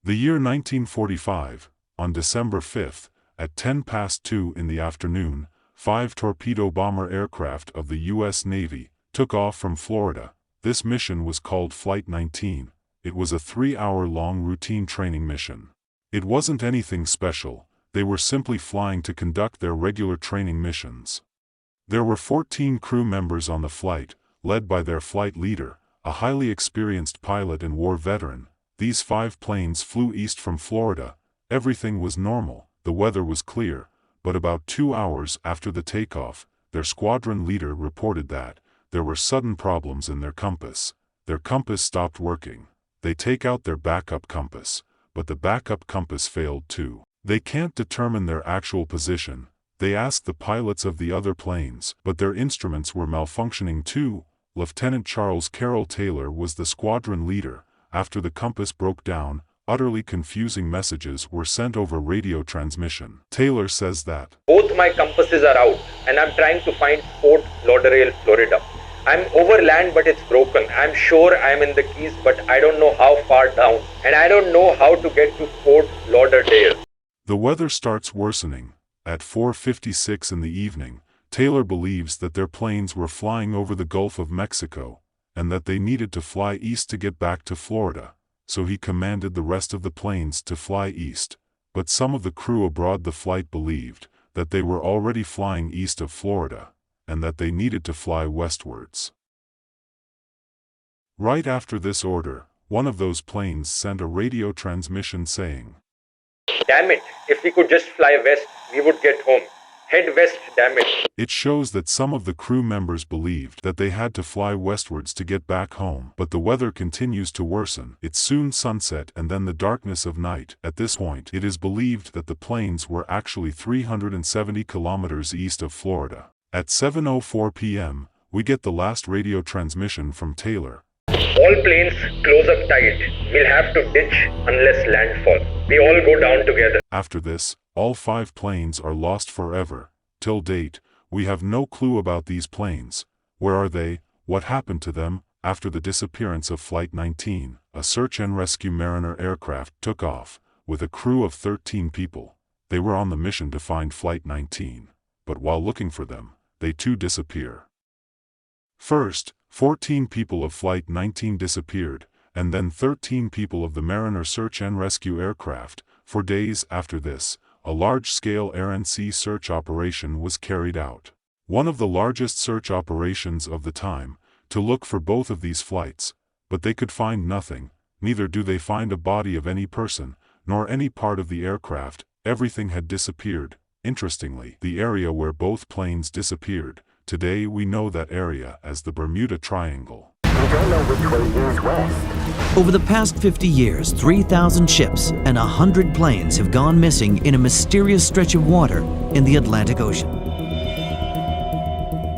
The year 1945, on December 5, at 2:10 in the afternoon, 5 torpedo bomber aircraft of the U.S. Navy took off from Florida. This mission was called Flight 19. It was a 3-hour-long routine training mission. It wasn't anything special, they were simply flying to conduct their regular training missions. There were 14 crew members on the flight, led by their flight leader, a highly experienced pilot and war veteran. These 5 planes flew east from Florida. Everything was normal, the weather was clear, but about 2 hours after the takeoff, their squadron leader reported that there were sudden problems in their compass. Their compass stopped working. They take out their backup compass, but the backup compass failed too. They can't determine their actual position. They asked the pilots of the other planes, but their instruments were malfunctioning too. Lieutenant Charles Carroll Taylor was the squadron leader. After the compass broke down, utterly confusing messages were sent over radio transmission. Taylor says that, "Both my compasses are out and I'm trying to find Fort Lauderdale, Florida. I'm over land but it's broken. I'm sure I'm in the Keys but I don't know how far down. And I don't know how to get to Fort Lauderdale." The weather starts worsening. At 4:56 in the evening, Taylor believes that their planes were flying over the Gulf of Mexico, and that they needed to fly east to get back to Florida, so he commanded the rest of the planes to fly east. But some of the crew aboard the flight believed that they were already flying east of Florida, and that they needed to fly westwards. Right after this order, one of those planes sent a radio transmission saying, "Damn it, if we could just fly west, we would get home. Head west, damn it." It shows that some of the crew members believed that they had to fly westwards to get back home, but the weather continues to worsen. It's soon sunset and then the darkness of night. At this point, it is believed that the planes were actually 370 kilometers east of Florida. At 7:04 p.m., we get the last radio transmission from Taylor. "All planes close up tight. We'll have to ditch unless landfall. We all go down together." After this, all 5 planes are lost forever. Till date, we have no clue about these planes. Where are they? What happened to them? After the disappearance of Flight 19, a search and rescue Mariner aircraft took off, with a crew of 13 people. They were on the mission to find Flight 19, but while looking for them, they too disappear. First, 14 people of Flight 19 disappeared, and then 13 people of the Mariner search and rescue aircraft. For days after this, a large-scale air and sea search operation was carried out. One of the largest search operations of the time, to look for both of these flights, but they could find nothing. Neither do they find a body of any person, nor any part of the aircraft. Everything had disappeared. Interestingly, the area where both planes disappeared, today we know that area as the Bermuda Triangle. We don't know which way is west. Over the past 50 years, 3,000 ships and 100 planes have gone missing in a mysterious stretch of water in the Atlantic Ocean.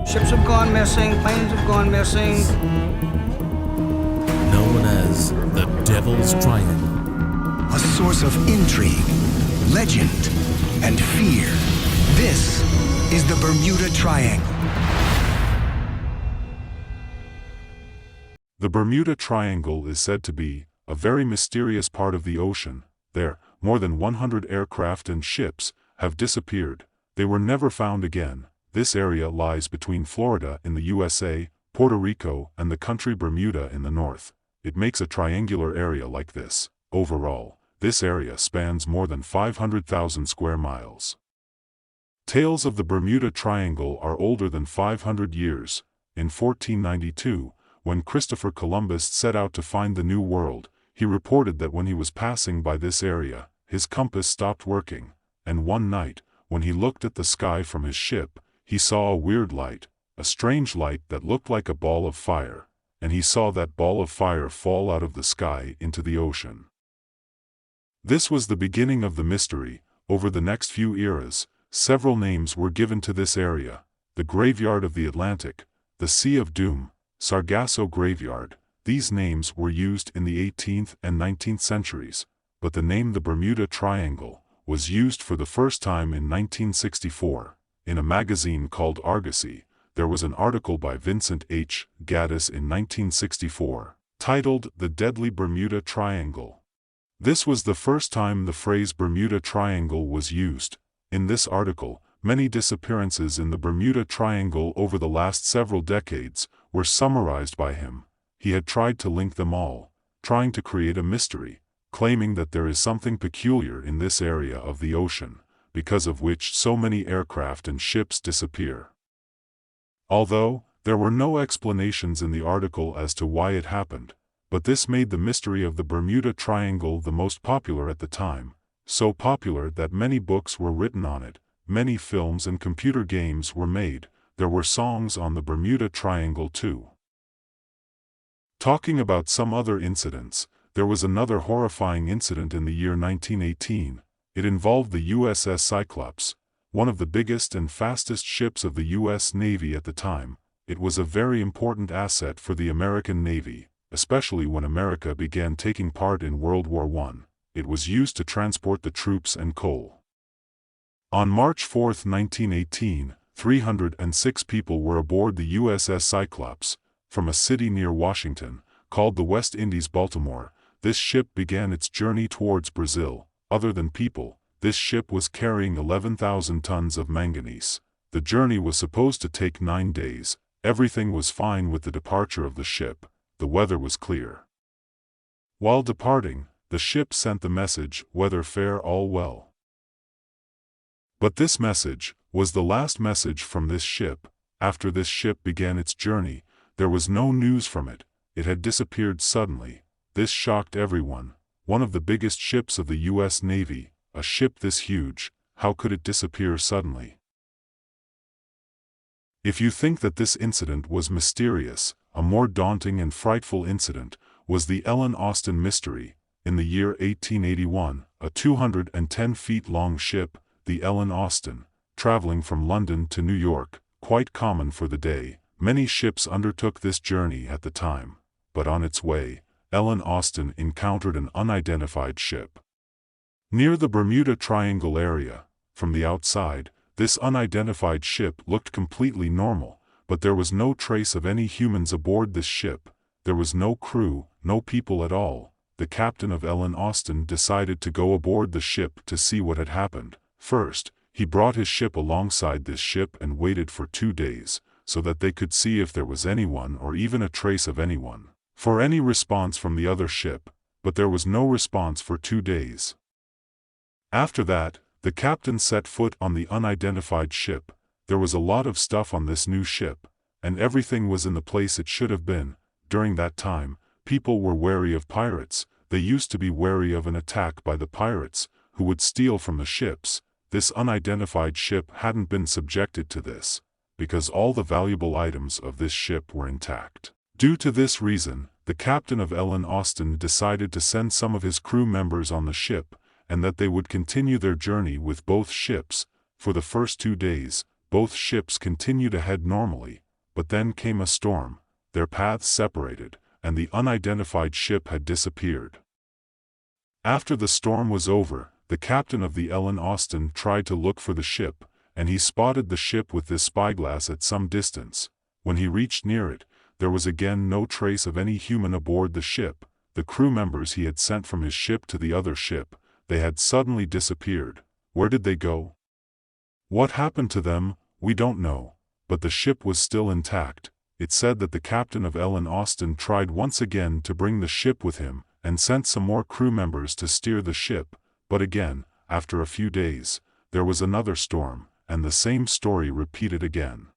Ships have gone missing, planes have gone missing. Known as the Devil's Triangle. A source of intrigue, legend, and fear. This is the Bermuda Triangle. The Bermuda Triangle is said to be a very mysterious part of the ocean. There, more than 100 aircraft and ships have disappeared. They were never found again. This area lies between Florida in the USA, Puerto Rico, and the country Bermuda in the north. It makes a triangular area like this. Overall, this area spans more than 500,000 square miles. Tales of the Bermuda Triangle are older than 500 years. In 1492, when Christopher Columbus set out to find the New World, he reported that when he was passing by this area, his compass stopped working, and one night, when he looked at the sky from his ship, he saw a weird light, a strange light that looked like a ball of fire, and he saw that ball of fire fall out of the sky into the ocean. This was the beginning of the mystery. Over the next few eras, several names were given to this area: the Graveyard of the Atlantic, the Sea of Doom, Sargasso Graveyard. These names were used in the 18th and 19th centuries, but the name the Bermuda Triangle was used for the first time in 1964. In a magazine called Argosy, there was an article by Vincent H. Gaddis in 1964, titled The Deadly Bermuda Triangle. This was the first time the phrase Bermuda Triangle was used. In this article, many disappearances in the Bermuda Triangle over the last several decades were summarized by him. He had tried to link them all, trying to create a mystery, claiming that there is something peculiar in this area of the ocean, because of which so many aircraft and ships disappear. Although, there were no explanations in the article as to why it happened, but this made the mystery of the Bermuda Triangle the most popular at the time, so popular that many books were written on it, many films and computer games were made, there were songs on the Bermuda Triangle too. Talking about some other incidents, there was another horrifying incident in the year 1918. It involved the USS Cyclops, one of the biggest and fastest ships of the U.S. Navy at the time. It was a very important asset for the American Navy, especially when America began taking part in World War I. It was used to transport the troops and coal. On March 4, 1918, 306 people were aboard the USS Cyclops, from a city near Washington, called the West Indies Baltimore. This ship began its journey towards Brazil. Other than people, this ship was carrying 11,000 tons of manganese. The journey was supposed to take 9 days. Everything was fine with the departure of the ship. The weather was clear. While departing, the ship sent the message, "Weather fair, all well." But this message was the last message from this ship. After this ship began its journey, there was no news from it. It had disappeared suddenly. This shocked everyone. One of the biggest ships of the U.S. Navy, a ship this huge, how could it disappear suddenly? If you think that this incident was mysterious, a more daunting and frightful incident was the Ellen Austin mystery. In the year 1881, a 210 feet long ship, the Ellen Austin, traveling from London to New York, quite common for the day. Many ships undertook this journey at the time, but on its way, Ellen Austin encountered an unidentified ship. Near the Bermuda Triangle area, from the outside, this unidentified ship looked completely normal, but there was no trace of any humans aboard this ship. There was no crew, no people at all. The captain of Ellen Austin decided to go aboard the ship to see what had happened. First, he brought his ship alongside this ship and waited for 2 days, so that they could see if there was anyone or even a trace of anyone, for any response from the other ship, but there was no response for 2 days. After that, the captain set foot on the unidentified ship. There was a lot of stuff on this new ship, and everything was in the place it should have been. During that time, people were wary of pirates. They used to be wary of an attack by the pirates, who would steal from the ships. This unidentified ship hadn't been subjected to this, because all the valuable items of this ship were intact. Due to this reason, the captain of Ellen Austin decided to send some of his crew members on the ship, and that they would continue their journey with both ships. For the first 2 days, both ships continued ahead normally, but then came a storm. Their paths separated, and the unidentified ship had disappeared. After the storm was over, the captain of the Ellen Austin tried to look for the ship, and he spotted the ship with this spyglass at some distance. When he reached near it, there was again no trace of any human aboard the ship. The crew members he had sent from his ship to the other ship, they had suddenly disappeared. Where did they go? What happened to them? We don't know. But the ship was still intact. It said that the captain of Ellen Austin tried once again to bring the ship with him, and sent some more crew members to steer the ship, but again, after a few days, there was another storm, and the same story repeated again.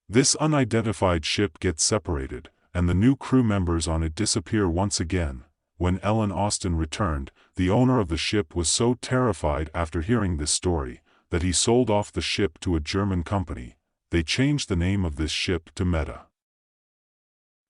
This unidentified ship gets separated, and the new crew members on it disappear once again. When Ellen Austin returned, the owner of the ship was so terrified after hearing this story, that he sold off the ship to a German company. They changed the name of this ship to Meta.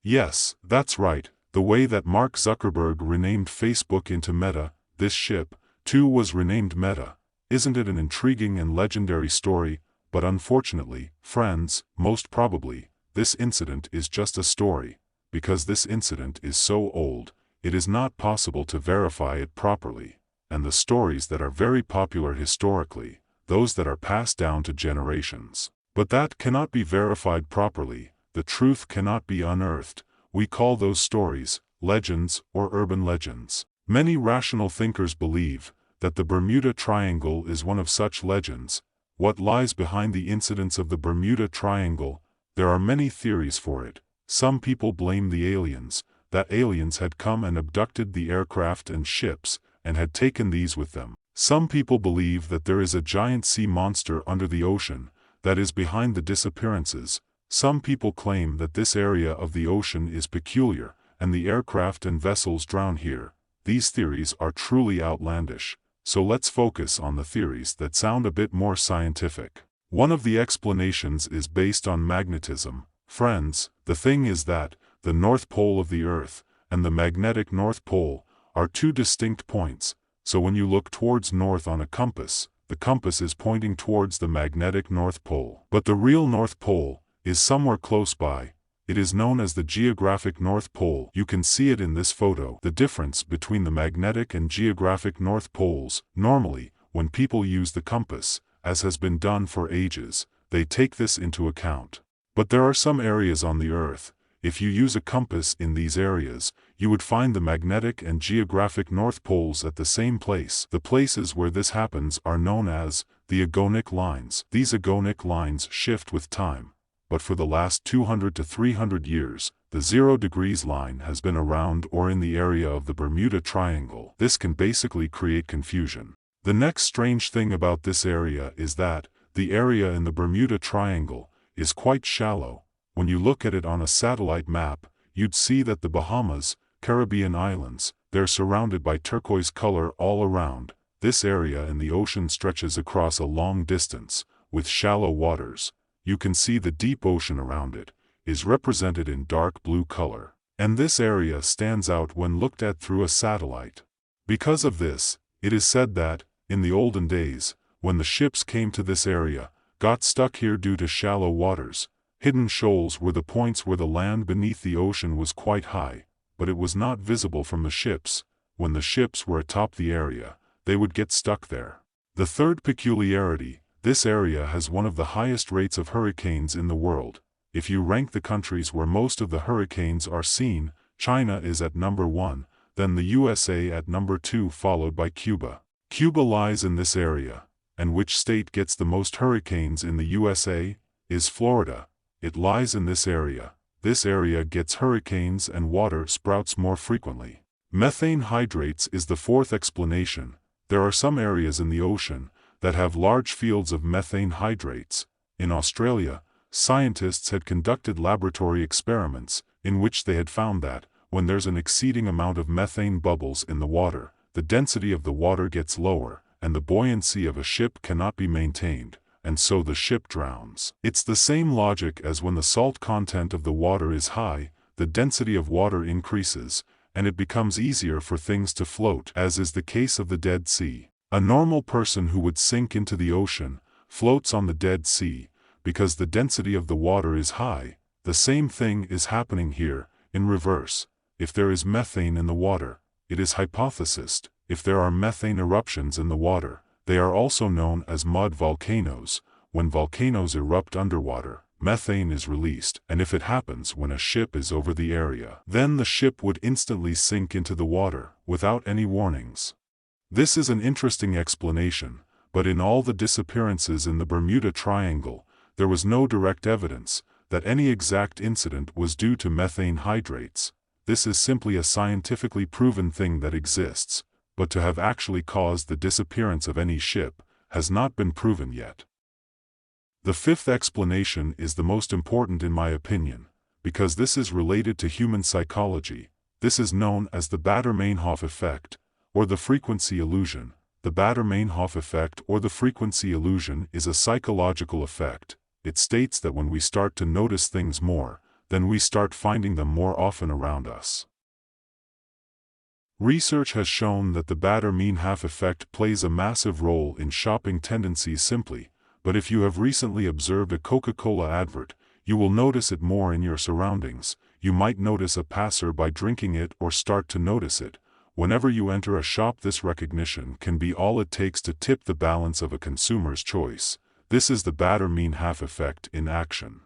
Yes, that's right, the way that Mark Zuckerberg renamed Facebook into Meta, this ship, too, was renamed Meta. Isn't it an intriguing and legendary story? But unfortunately, friends, most probably, this incident is just a story. Because this incident is so old, it is not possible to verify it properly. And the stories that are very popular historically, those that are passed down to generations, but that cannot be verified properly, the truth cannot be unearthed, we call those stories legends or urban legends. Many rational thinkers believe that the Bermuda Triangle is one of such legends. What lies behind the incidents of the Bermuda Triangle? There are many theories for it. Some people blame the aliens, that aliens had come and abducted the aircraft and ships, and had taken these with them. Some people believe that there is a giant sea monster under the ocean that is behind the disappearances. Some people claim that this area of the ocean is peculiar, and the aircraft and vessels drown here. These theories are truly outlandish, so let's focus on the theories that sound a bit more scientific. One of the explanations is based on magnetism. Friends, the thing is that the North Pole of the Earth and the magnetic North Pole are two distinct points, so when you look towards north on a compass, the compass is pointing towards the magnetic North Pole. But the real North Pole is somewhere close by. It is known as the geographic North Pole. You can see it in this photo. The difference between the magnetic and geographic North Poles. Normally, when people use the compass, as has been done for ages, they take this into account. But there are some areas on the Earth, if you use a compass in these areas, you would find the magnetic and geographic North Poles at the same place. The places where this happens are known as the agonic lines. These agonic lines shift with time, but for the last 200 to 300 years, the 0 degrees line has been around or in the area of the Bermuda Triangle. This can basically create confusion. The next strange thing about this area is that the area in the Bermuda Triangle is quite shallow. When you look at it on a satellite map, you'd see that the Bahamas, Caribbean islands, they're surrounded by turquoise color all around. This area in the ocean stretches across a long distance, with shallow waters. You can see the deep ocean around it is represented in dark blue color. And this area stands out when looked at through a satellite. Because of this, it is said that, in the olden days, when the ships came to this area, got stuck here due to shallow waters. Hidden shoals were the points where the land beneath the ocean was quite high, but it was not visible from the ships. When the ships were atop the area, they would get stuck there. The third peculiarity, this area has one of the highest rates of hurricanes in the world. If you rank the countries where most of the hurricanes are seen, China is at number 1, then the USA at number 2, followed by Cuba. Cuba lies in this area, and which state gets the most hurricanes in the USA? Is Florida. It lies in this area. This area gets hurricanes and water sprouts more frequently. Methane hydrates is the fourth explanation. There are some areas in the ocean that have large fields of methane hydrates. In Australia, scientists had conducted laboratory experiments in which they had found that, when there's an exceeding amount of methane bubbles in the water, the density of the water gets lower, and the buoyancy of a ship cannot be maintained, and so the ship drowns. It's the same logic as when the salt content of the water is high, the density of water increases, and it becomes easier for things to float, as is the case of the Dead Sea. A normal person who would sink into the ocean floats on the Dead Sea, because the density of the water is high. The same thing is happening here, in reverse. If there is methane in the water, it is hypothesized. If there are methane eruptions in the water, they are also known as mud volcanoes. When volcanoes erupt underwater, methane is released, and if it happens when a ship is over the area, then the ship would instantly sink into the water, without any warnings. This is an interesting explanation, but in all the disappearances in the Bermuda Triangle, there was no direct evidence that any exact incident was due to methane hydrates. This is simply a scientifically proven thing that exists, but to have actually caused the disappearance of any ship has not been proven yet. The fifth explanation is the most important in my opinion, because this is related to human psychology. This is known as the Baader-Meinhof effect, or the frequency illusion. The Baader-Meinhof effect or the frequency illusion is a psychological effect. It states that when we start to notice things more, then we start finding them more often around us. Research has shown that the Baader-Meinhof effect plays a massive role in shopping tendencies simply, but if you have recently observed a Coca-Cola advert, you will notice it more in your surroundings. You might notice a passer-by drinking it or start to notice it. Whenever you enter a shop, this recognition can be all it takes to tip the balance of a consumer's choice. This is the Baader-Meinhof effect in action.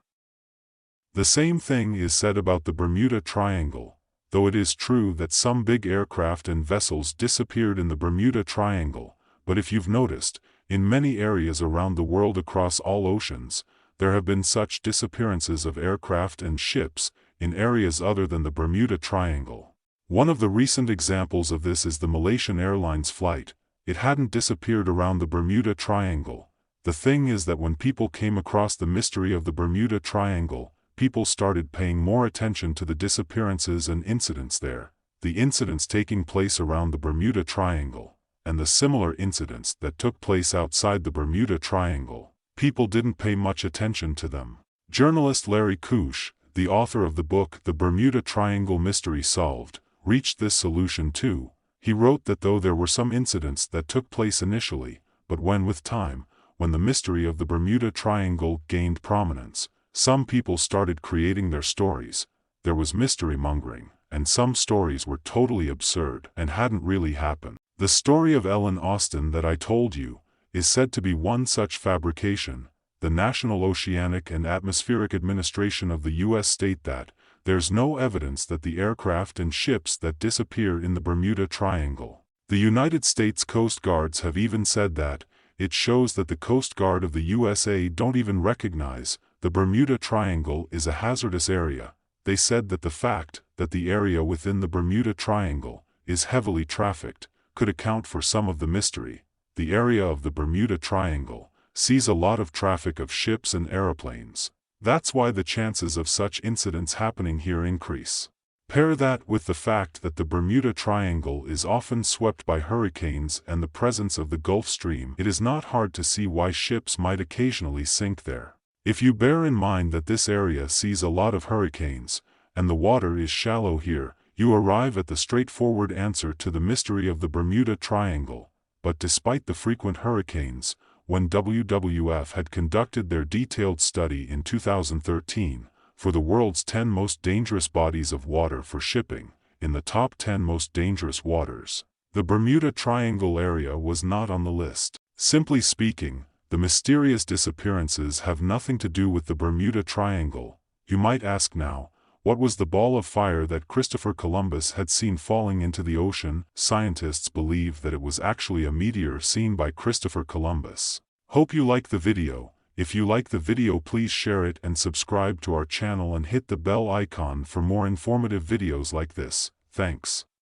The same thing is said about the Bermuda Triangle. though it is true that some big aircraft and vessels disappeared in the Bermuda Triangle, but if you've noticed, in many areas around the world across all oceans, there have been such disappearances of aircraft and ships in areas other than the Bermuda Triangle. One of the recent examples of this is the Malaysian Airlines flight. It hadn't disappeared around the Bermuda Triangle. The thing is that when people came across the mystery of the Bermuda Triangle, people started paying more attention to the disappearances and incidents there, the incidents taking place around the Bermuda Triangle, and the similar incidents that took place outside the Bermuda Triangle. People didn't pay much attention to them. Journalist Larry Kusch, the author of the book The Bermuda Triangle Mystery Solved, reached this solution too. He wrote that though there were some incidents that took place initially, but with time, when the mystery of the Bermuda Triangle gained prominence, some people started creating their stories. There was mystery mongering, and some stories were totally absurd and hadn't really happened. The story of Ellen Austin that I told you is said to be one such fabrication. The National Oceanic and Atmospheric Administration of the U.S. state that there's no evidence that the aircraft and ships that disappear in the Bermuda Triangle. The United States Coast Guards have even said that it shows that the Coast Guard of the USA don't even recognize the Bermuda Triangle is a hazardous area. They said that the fact that the area within the Bermuda Triangle is heavily trafficked could account for some of the mystery. The area of the Bermuda Triangle sees a lot of traffic of ships and aeroplanes. That's why the chances of such incidents happening here increase. Pair that with the fact that the Bermuda Triangle is often swept by hurricanes and the presence of the Gulf Stream, it is not hard to see why ships might occasionally sink there. If you bear in mind that this area sees a lot of hurricanes, and the water is shallow here, you arrive at the straightforward answer to the mystery of the Bermuda Triangle. But despite the frequent hurricanes, when WWF had conducted their detailed study in 2013, for the world's 10 most dangerous bodies of water for shipping, in the top 10 most dangerous waters, the Bermuda Triangle area was not on the list. Simply speaking, the mysterious disappearances have nothing to do with the Bermuda Triangle. You might ask now, what was the ball of fire that Christopher Columbus had seen falling into the ocean? Scientists believe that it was actually a meteor seen by Christopher Columbus. Hope you like the video. If you like the video, please share it and subscribe to our channel and hit the bell icon for more informative videos like this. Thanks.